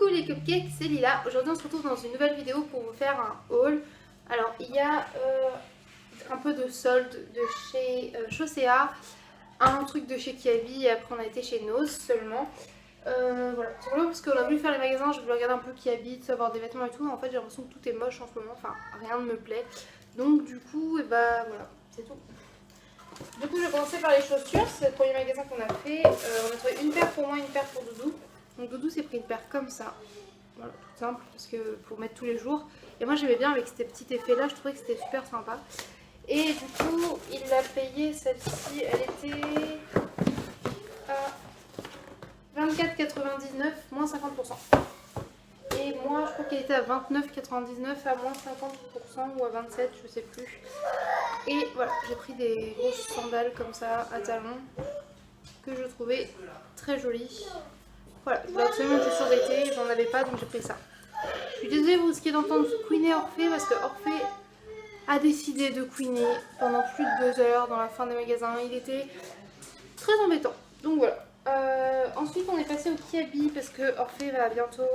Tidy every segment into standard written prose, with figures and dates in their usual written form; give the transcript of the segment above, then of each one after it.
Coucou les cupcakes, c'est Lila. Aujourd'hui on se retrouve dans une nouvelle vidéo pour vous faire un haul. Alors il y a un peu de solde de chez Chaussea, un truc de chez Kiabi et après on a été chez Nose seulement. Voilà, c'est vraiment parce qu'on a voulu faire les magasins, je voulais regarder un peu Kiabi, savoir des vêtements et tout. En fait j'ai l'impression que tout est moche en ce moment, enfin rien ne me plaît. Donc du coup, et bah voilà, c'est tout. Du coup je vais commencer par les chaussures, c'est le premier magasin qu'on a fait. On a trouvé une paire pour moi, une paire pour Doudou. Donc Doudou s'est pris une paire comme ça, voilà, tout simple, parce que pour mettre tous les jours. Et moi j'aimais bien avec ces petits effets là, je trouvais que c'était super sympa. Et du coup il l'a payé, celle-ci, elle était à 24,99 moins 50%. Et moi je crois qu'elle était à 29,99 à moins 50% ou à 27, je sais plus. Et voilà, j'ai pris des grosses sandales comme ça à talons que je trouvais très jolies. Voilà, je voulais absolument une chaussure d'été, j'en avais pas donc j'ai pris ça. Je suis désolée vous risquez d'entendre couiner Orphée parce que Orphée a décidé de couiner pendant plus de 2 heures dans la fin des magasins. Il était très embêtant. Donc voilà. Ensuite on est passé au Kiabi parce que Orphée va bientôt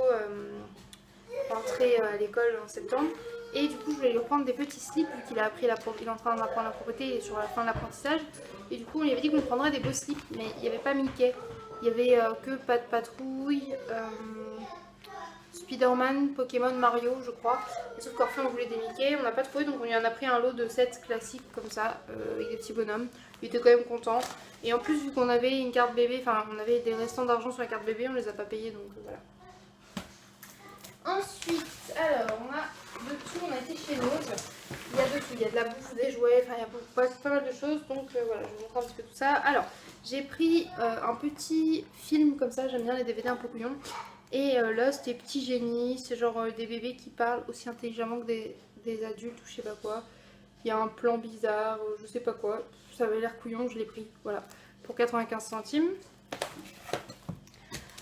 rentrer à l'école en septembre. Et du coup je voulais lui reprendre des petits slips vu qu'il a appris il est en train d'apprendre la propreté, il est sur la fin de l'apprentissage. Et du coup on lui avait dit qu'on prendrait des beaux slips mais il n'y avait pas Mickey. Il y avait que Pas de Patrouille, Spider-Man, Pokémon, Mario je crois. Et sauf qu'Orphée on voulait des Mickey, on n'a pas trouvé donc on lui en a pris un lot de 7 classiques comme ça avec des petits bonhommes. Il était quand même content. Et en plus vu qu'on avait une carte bébé, enfin on avait des restants d'argent sur la carte bébé, on les a pas payés donc voilà. Ensuite, alors on a de tout, on a été chez Nose. Il y a de tout, il y a de la bouffe, des jouets, enfin il y a pas mal de choses. Donc voilà, je vous montre un petit peu tout ça. Alors, j'ai pris un petit film comme ça, j'aime bien les DVD un peu couillons. Et là, c'était Petit Génie, c'est genre des bébés qui parlent aussi intelligemment que des adultes ou je sais pas quoi. Il y a un plan bizarre, je sais pas quoi. Ça avait l'air couillon, je l'ai pris, voilà, pour 95 centimes.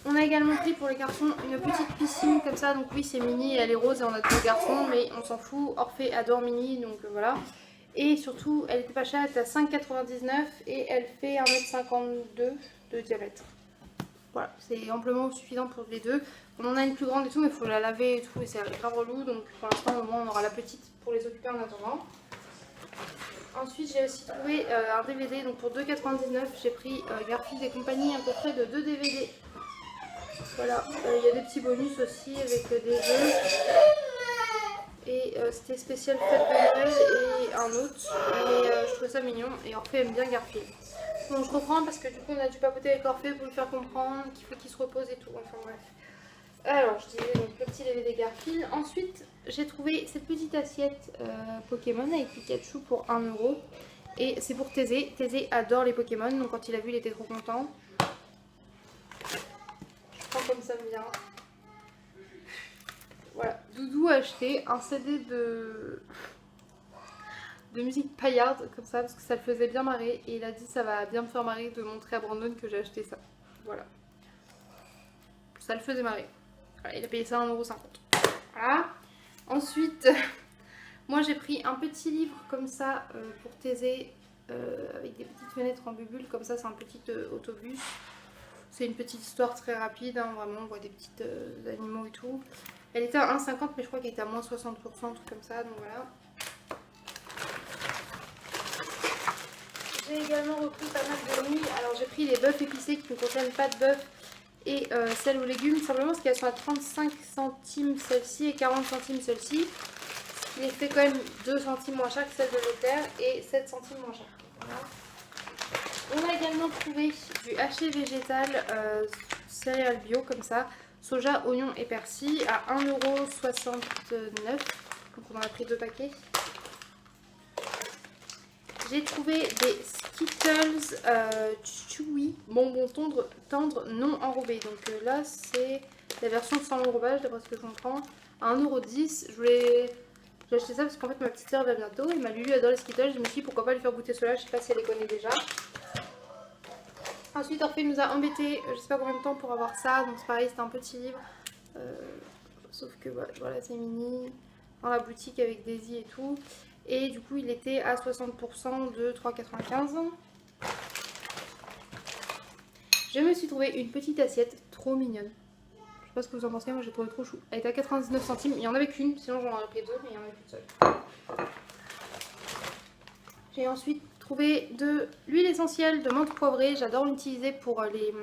On a également pris pour les garçons une petite piscine comme ça, donc oui c'est mini, elle est rose et on a 2 garçons mais on s'en fout, Orphée adore mini donc voilà. Et surtout elle était pas chère, elle était à 5,99 et elle fait 1,52 m de diamètre. Voilà, c'est amplement suffisant pour les deux. On en a une plus grande et tout mais il faut la laver et tout et c'est grave relou donc pour l'instant au moins on aura la petite pour les occuper en attendant. Ensuite j'ai aussi trouvé un DVD, donc pour 2,99 j'ai pris Garfield et compagnie, à peu près de 2 DVD. Voilà, il y a des petits bonus aussi avec des jeux. Et c'était spécial fête de Noël et un autre. Mais je trouvais ça mignon et Orphée aime bien Garfield. Bon, je reprends parce que du coup on a dû papoter avec Orphée pour lui faire comprendre qu'il faut qu'il se repose et tout. Enfin bref. Alors je disais donc le petit DVD Garfield. Ensuite j'ai trouvé cette petite assiette Pokémon avec Pikachu pour 1 €. Et c'est pour Thésée. Thésée adore les Pokémon donc quand il a vu il était trop content. Comme ça me vient. Voilà, Doudou a acheté un CD de musique paillarde comme ça parce que ça le faisait bien marrer et il a dit ça va bien me faire marrer de montrer à Brandon que j'ai acheté ça. Voilà. Ça le faisait marrer. Voilà, il a payé ça à 1,50 €. Voilà. Ensuite, moi j'ai pris un petit livre comme ça pour Thésée avec des petites fenêtres en bubule comme ça, c'est un petit autobus. C'est une petite histoire très rapide, hein, vraiment on voit des petits animaux et tout. Elle était à 1,50 mais je crois qu'elle était à moins 60%, un truc comme ça, donc voilà. J'ai également repris pas mal de nuits. Alors j'ai pris les bœufs épicés qui ne contiennent pas de bœuf et celles aux légumes, simplement parce qu'elles sont à 35 centimes celle-ci et 40 centimes celle-ci. Ce qui les fait quand même 2 centimes moins cher que celle de l'éther et 7 centimes moins cher. Voilà. On a également trouvé du haché végétal céréales bio comme ça, soja, oignon et persil à 1,69 €. Donc on en a pris 2 paquets. J'ai trouvé des Skittles Chewy bonbons tendres non enrobés. Donc là c'est la version sans l'enrobage d'après ce que je comprends. À 1,10 €. J'ai acheté ça parce qu'en fait ma petite soeur va bientôt et ma Lulu adore les Skittles. Je me suis dit pourquoi pas lui faire goûter cela, je sais pas si elle les connaît déjà. Ensuite Orphée nous a embêté je sais pas combien de temps pour avoir ça, donc c'est pareil, c'était un petit livre. Sauf que voilà c'est mini, dans la boutique avec Daisy et tout. Et du coup il était à 60% de 3,95 €. Je me suis trouvé une petite assiette trop mignonne. sais pas ce que vous en pensez, moi j'ai trouvé trop chou. Elle était à 99 centimes, il y en avait qu'une, sinon j'en aurais pris deux, mais il y en avait qu'une seule. J'ai ensuite trouvé de l'huile essentielle de menthe poivrée, j'adore l'utiliser pour les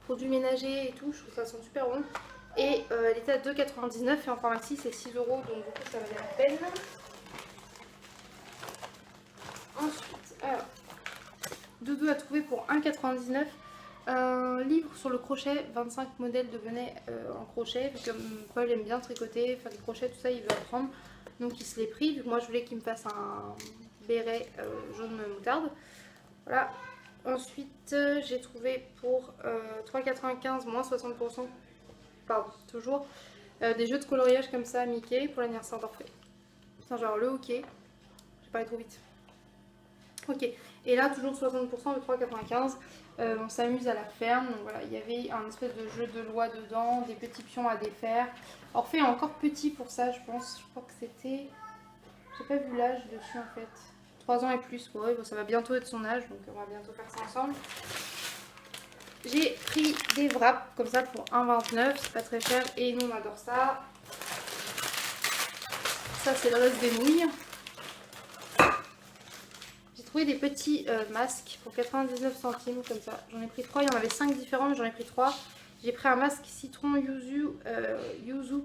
produits ménagers et tout, je trouve ça sent super bon. Et elle était à 2,99 et en pharmacie c'est 6 €, donc du coup ça valait la peine. Ensuite, alors, Doudou a trouvé pour 1,99 un livre sur le crochet, 25 modèles de bonnets en crochet. Comme Paul aime bien tricoter, faire des crochets, tout ça, il veut apprendre. Donc il se l'est pris, vu que moi je voulais qu'il me fasse un béret jaune moutarde. Voilà. Ensuite, j'ai trouvé pour 3,95 moins 60%, pardon, toujours, des jeux de coloriage comme ça, Mickey, pour l'anniversaire d'Orphée. Putain, genre le hockey, j'ai pas allé trop vite. Ok, et là toujours 60% de 3,95. On s'amuse à la ferme, donc voilà, il y avait un espèce de jeu de loi dedans, des petits pions à défaire. Orphée est encore petit pour ça, je pense. Je crois que c'était... J'ai pas vu l'âge dessus en fait. 3 ans et plus, ouais, bon, ça va bientôt être son âge, donc on va bientôt faire ça ensemble. J'ai pris des wraps comme ça pour 1,29, c'est pas très cher et nous on adore ça. Ça c'est le reste des nouilles. J'ai trouvé des petits masques pour 99 centimes comme ça. J'en ai pris 3, il y en avait 5 différents mais j'en ai pris 3. J'ai pris un masque citron yuzu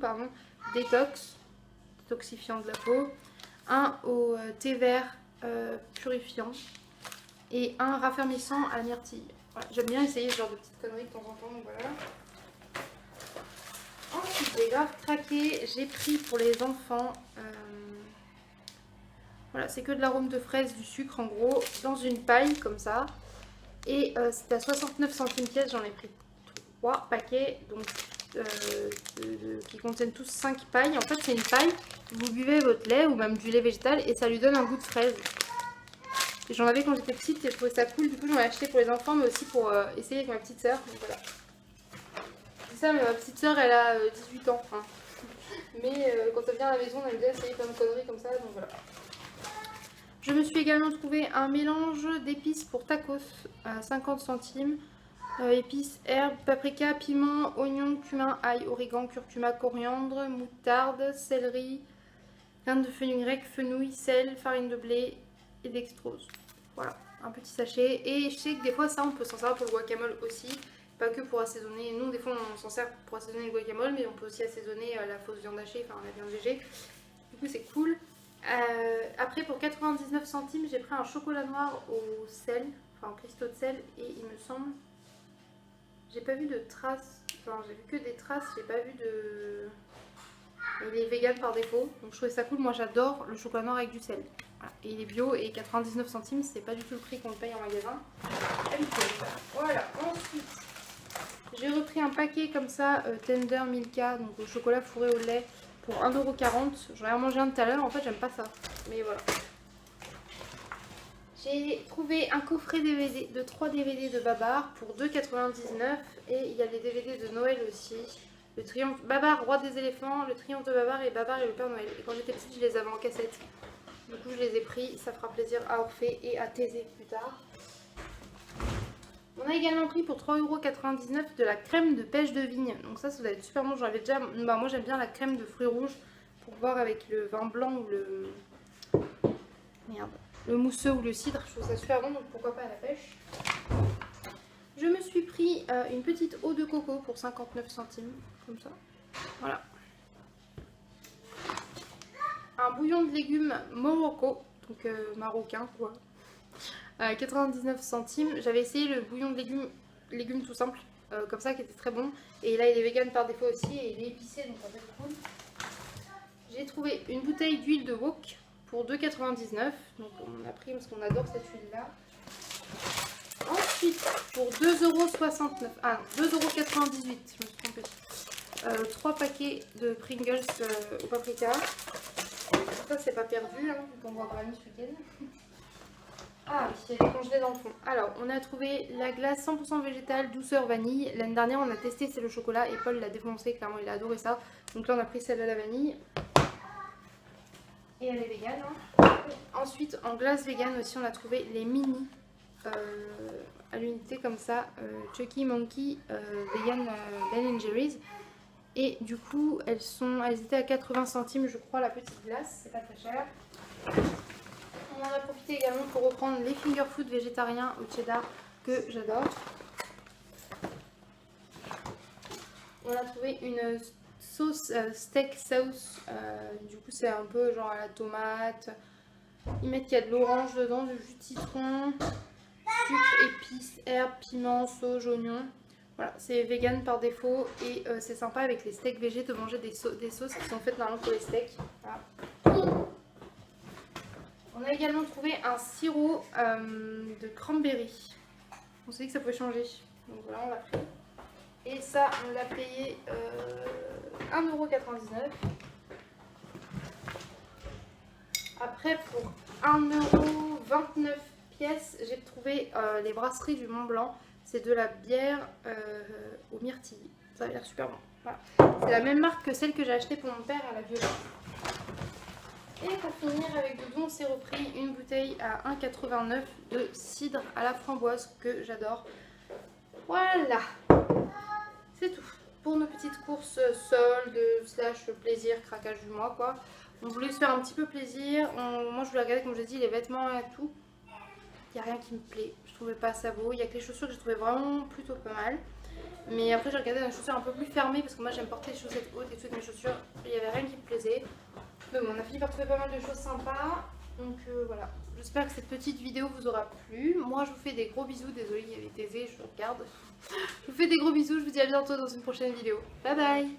pardon, détoxifiant de la peau. Un au thé vert purifiant. Et un raffermissant à la myrtille. Voilà, j'aime bien essayer ce genre de petites conneries de temps en temps, donc voilà. Ensuite j'ai grave craqué, j'ai pris pour les enfants... Voilà, c'est que de l'arôme de fraise, du sucre en gros, dans une paille comme ça. Et c'était à 69 centimes pièce, j'en ai pris 3 paquets donc, qui contiennent tous 5 pailles. En fait c'est une paille, vous buvez votre lait ou même du lait végétal et ça lui donne un goût de fraise. J'en avais quand j'étais petite et je trouvais ça cool, du coup j'en ai acheté pour les enfants mais aussi pour essayer avec ma petite soeur. Donc voilà. C'est ça, mais ma petite soeur elle a 18 ans. Hein. Mais quand elle vient à la maison on aime bien essayer plein de conneries comme ça, donc voilà. Je me suis également trouvé un mélange d'épices pour tacos à 50 centimes. Épices, herbes, paprika, piment, oignon, cumin, ail, origan, curcuma, coriandre, moutarde, céleri, graines de fenugrec, fenouil, sel, farine de blé et dextrose. Voilà, un petit sachet. Et je sais que des fois ça on peut s'en servir pour le guacamole aussi. Pas que pour assaisonner. Nous des fois on s'en sert pour assaisonner le guacamole mais on peut aussi assaisonner la fausse viande hachée, enfin la viande végé. Du coup c'est cool. Après pour 99 centimes j'ai pris un chocolat noir au sel, enfin en cristaux de sel et il me semble, j'ai pas vu de traces, enfin j'ai vu que des traces, j'ai pas vu de... Il est vegan par défaut donc je trouvais ça cool, moi j'adore le chocolat noir avec du sel. Voilà. Et il est bio et 99 centimes c'est pas du tout le prix qu'on le paye en magasin. Voilà, ensuite j'ai repris un paquet comme ça, Tender Milka, donc au chocolat fourré au lait. Pour 1,40 €, j'en ai mangé un tout à l'heure, en fait j'aime pas ça, mais voilà. J'ai trouvé un coffret DVD de 3 DVD de Babar pour 2,99 € et il y a les DVD de Noël aussi. Le triomphe Babar, roi des éléphants, le triomphe de Babar et le Père Noël. Et quand j'étais petite je les avais en cassette, du coup je les ai pris, ça fera plaisir à Orphée et à Thésée plus tard. On a également pris pour 3,99 € de la crème de pêche de vigne. Donc ça doit être super bon. J'avais déjà... Bah, moi j'aime bien la crème de fruits rouges pour boire avec le vin blanc ou le... Merde. Le mousseux ou le cidre. Je trouve ça super bon, donc pourquoi pas à la pêche. Je me suis pris une petite eau de coco pour 59 centimes. Comme ça. Voilà. Un bouillon de légumes Morocco. Donc marocain quoi. 99 centimes. J'avais essayé le bouillon de légumes tout simple, comme ça, qui était très bon. Et là, il est vegan par défaut aussi et il est épicé, donc ça fait cool. J'ai trouvé une bouteille d'huile de wok pour 2,99 €. Donc on a pris parce qu'on adore cette huile-là. Ensuite, pour 2,69 €, ah non, 2,98 €, je me suis trompée. 3 paquets de Pringles au paprika. Ça, c'est pas perdu, hein, vu qu'on voit Granny ce week-end. Ah oui, elle est congelée dans le fond. Alors, on a trouvé la glace 100% végétale douceur vanille. L'année dernière, on a testé celle au chocolat et Paul l'a défoncé, clairement, il a adoré ça. Donc là, on a pris celle à la vanille. Et elle est végane. Hein. Ensuite, en glace végane aussi, on a trouvé les mini à l'unité comme ça, Chucky Monkey Vegan Ben Jerry's. Et du coup elles étaient à 80 centimes je crois la petite glace, c'est pas très cher. On en a profité également pour reprendre les finger food végétariens au cheddar que j'adore. On a trouvé une sauce steak sauce, du coup c'est un peu genre à la tomate. Ils mettent qu'il y a de l'orange dedans, du jus de citron, sucre, épices, herbes, piments, sauge, oignons. Voilà, c'est vegan par défaut et c'est sympa avec les steaks végé de manger des sauces qui sont faites normalement pour les steaks. Voilà. On a également trouvé un sirop de cranberry. On s'est dit que ça pouvait changer, donc voilà on l'a pris. Et ça on l'a payé 1,99 €. Après pour 1,29 € pièce, j'ai trouvé les brasseries du Mont Blanc. C'est de la bière aux myrtilles. Ça a l'air super bon. Voilà. C'est la même marque que celle que j'ai achetée pour mon père à la violette. Et pour finir avec Doudou, on s'est repris une bouteille à 1,89 € de cidre à la framboise que j'adore. Voilà, c'est tout pour nos petites courses soldes slash plaisir, craquage du mois quoi. On voulait se faire un petit peu plaisir. Moi je voulais regarder comme je l'ai dit les vêtements et tout. Il n'y a rien qui me plaît, je trouvais pas ça beau. Il y a que les chaussures que j'ai trouvé vraiment plutôt pas mal. Mais après j'ai regardé des chaussures un peu plus fermées parce que moi j'aime porter des chaussettes hautes et toutes mes chaussures. Il n'y avait rien qui me plaisait. Mais bon, on a fini par trouver pas mal de choses sympas. Donc voilà, j'espère que cette petite vidéo vous aura plu. Moi je vous fais des gros bisous, désolée il y avait Thésée, je regarde. Je vous fais des gros bisous, je vous dis à bientôt dans une prochaine vidéo. Bye bye.